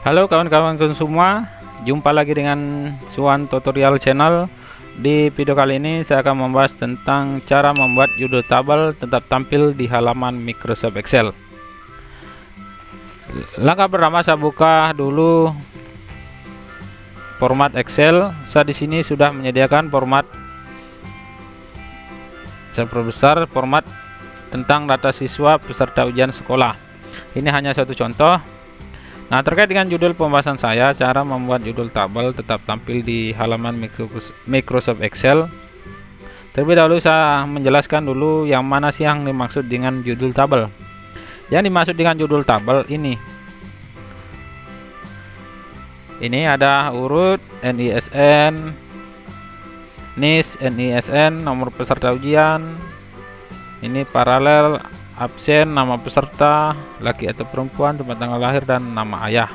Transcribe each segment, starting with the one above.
Halo kawan-kawanku semua, jumpa lagi dengan Suwan Tutorial Channel. Di video kali ini saya akan membahas tentang cara membuat judul tabel tetap tampil di halaman Microsoft Excel. Langkah pertama, saya buka dulu format Excel. Saya di sini sudah menyediakan format, saya perbesar format tentang data siswa peserta ujian sekolah. Ini hanya satu contoh. Nah, terkait dengan judul pembahasan saya, cara membuat judul tabel tetap tampil di halaman Microsoft Excel. Terlebih dahulu saya menjelaskan dulu yang mana sih yang dimaksud dengan judul tabel. Yang dimaksud dengan judul tabel ini ada urut, NISN, NIS, NISN, nomor peserta ujian, ini paralel, absen, nama peserta, laki atau perempuan, tempat tanggal lahir, dan nama ayah.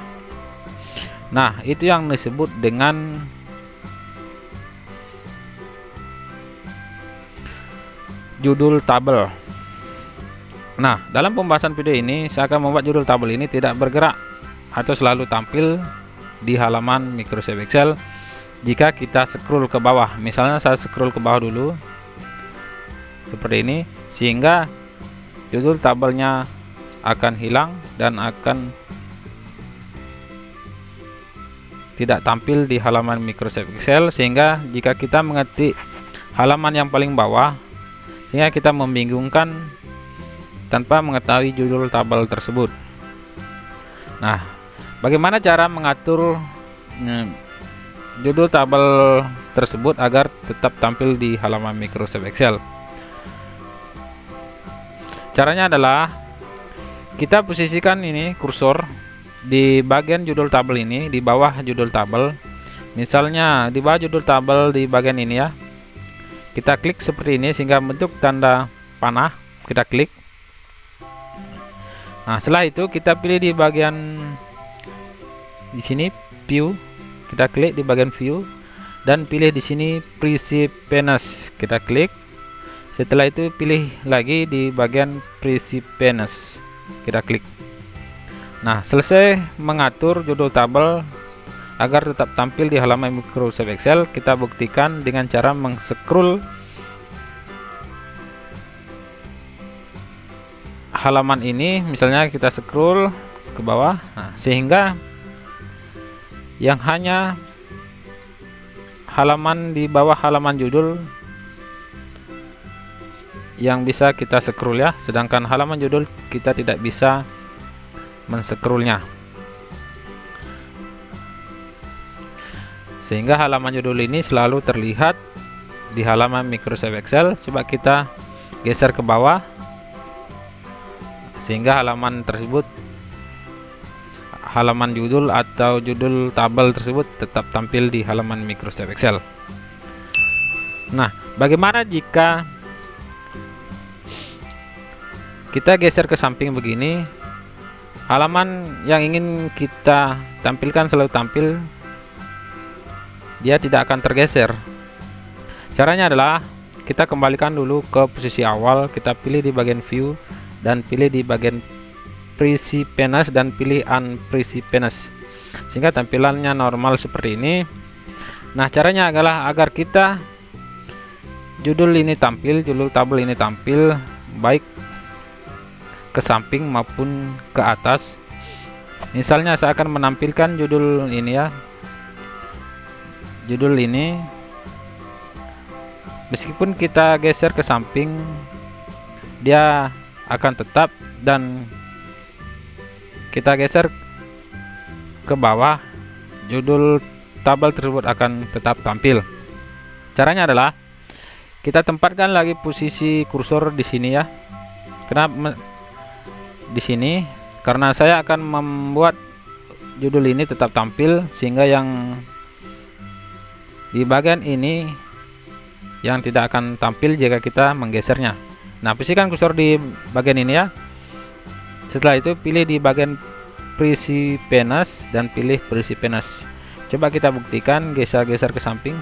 Nah, itu yang disebut dengan judul tabel. Nah, dalam pembahasan video ini saya akan membuat judul tabel ini tidak bergerak atau selalu tampil di halaman Microsoft Excel jika kita scroll ke bawah. Misalnya saya scroll ke bawah dulu seperti ini, sehingga judul tabelnya akan hilang dan akan tidak tampil di halaman Microsoft Excel, sehingga jika kita mengetik halaman yang paling bawah, sehingga kita membingungkan tanpa mengetahui judul tabel tersebut. Nah, bagaimana cara mengatur judul tabel tersebut agar tetap tampil di halaman Microsoft Excel? Caranya adalah kita posisikan ini kursor di bagian judul tabel ini, di bawah judul tabel. Misalnya di bawah judul tabel di bagian ini ya. Kita klik seperti ini sehingga bentuk tanda panah, kita klik. Nah, setelah itu kita pilih di bagian di sini view. Kita klik di bagian view dan pilih di sini Precipence. Kita klik. Setelah itu pilih lagi di bagian Precipence, kita klik. Nah, selesai mengatur judul tabel agar tetap tampil di halaman Microsoft Excel, kita buktikan dengan cara men-scroll halaman ini. Misalnya kita scroll ke bawah, nah, sehingga yang hanya halaman di bawah halaman judul yang bisa kita scroll ya, sedangkan halaman judul kita tidak bisa men-scrollnya, sehingga halaman judul ini selalu terlihat di halaman Microsoft Excel. Coba kita geser ke bawah sehingga halaman tersebut, halaman judul atau judul tabel tersebut tetap tampil di halaman Microsoft Excel. Nah, bagaimana jika kita geser ke samping begini? Halaman yang ingin kita tampilkan selalu tampil, dia tidak akan tergeser. Caranya adalah kita kembalikan dulu ke posisi awal, kita pilih di bagian view dan pilih di bagian Precipence dan pilih Unprecipence, sehingga tampilannya normal seperti ini. Nah, caranya adalah agar kita judul ini tampil, judul tabel ini tampil baik ke samping maupun ke atas. Misalnya saya akan menampilkan judul ini ya, judul ini meskipun kita geser ke samping dia akan tetap, dan kita geser ke bawah judul tabel tersebut akan tetap tampil. Caranya adalah kita tempatkan lagi posisi kursor di sini ya. Kenapa di sini? Karena saya akan membuat judul ini tetap tampil, sehingga yang di bagian ini yang tidak akan tampil jika kita menggesernya. Nah, posisikan kursor di bagian ini ya. Setelah itu pilih di bagian Precipence dan pilih Precipence. Coba kita buktikan, geser-geser ke samping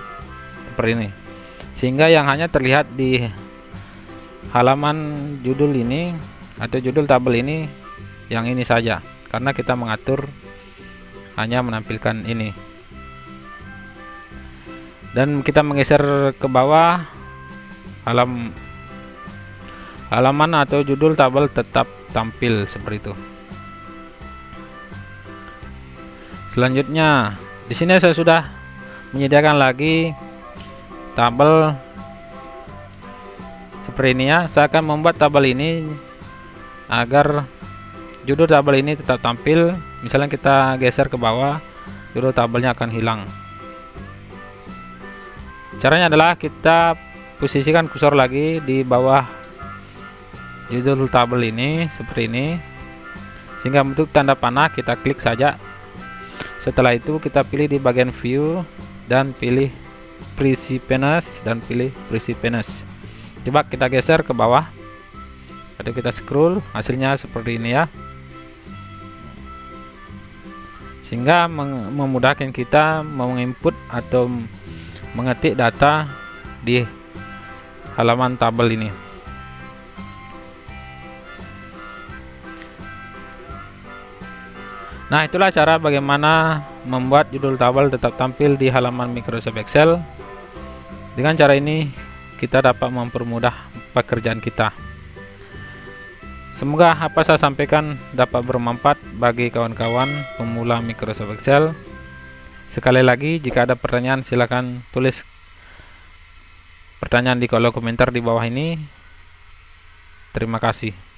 seperti ini, sehingga yang hanya terlihat di halaman judul ini atau judul tabel ini yang ini saja, karena kita mengatur hanya menampilkan ini. Dan kita menggeser ke bawah, halaman atau judul tabel tetap tampil seperti itu. Selanjutnya, di sini saya sudah menyediakan lagi tabel seperti ini ya. Saya akan membuat tabel ini agar judul tabel ini tetap tampil. Misalnya kita geser ke bawah, judul tabelnya akan hilang. Caranya adalah kita posisikan kursor lagi di bawah judul tabel ini seperti ini, sehingga bentuk tanda panah. Kita klik saja. Setelah itu kita pilih di bagian view dan pilih Precipence dan pilih Precipence. Coba kita geser ke bawah atau kita scroll, hasilnya seperti ini ya, sehingga memudahkan kita menginput atau mengetik data di halaman tabel ini. Nah, itulah cara bagaimana membuat judul tabel tetap tampil di halaman Microsoft Excel. Dengan cara ini kita dapat mempermudah pekerjaan kita. Semoga apa saya sampaikan dapat bermanfaat bagi kawan-kawan pemula Microsoft Excel. Sekali lagi, jika ada pertanyaan silakan tulis pertanyaan di kolom komentar di bawah ini. Terima kasih.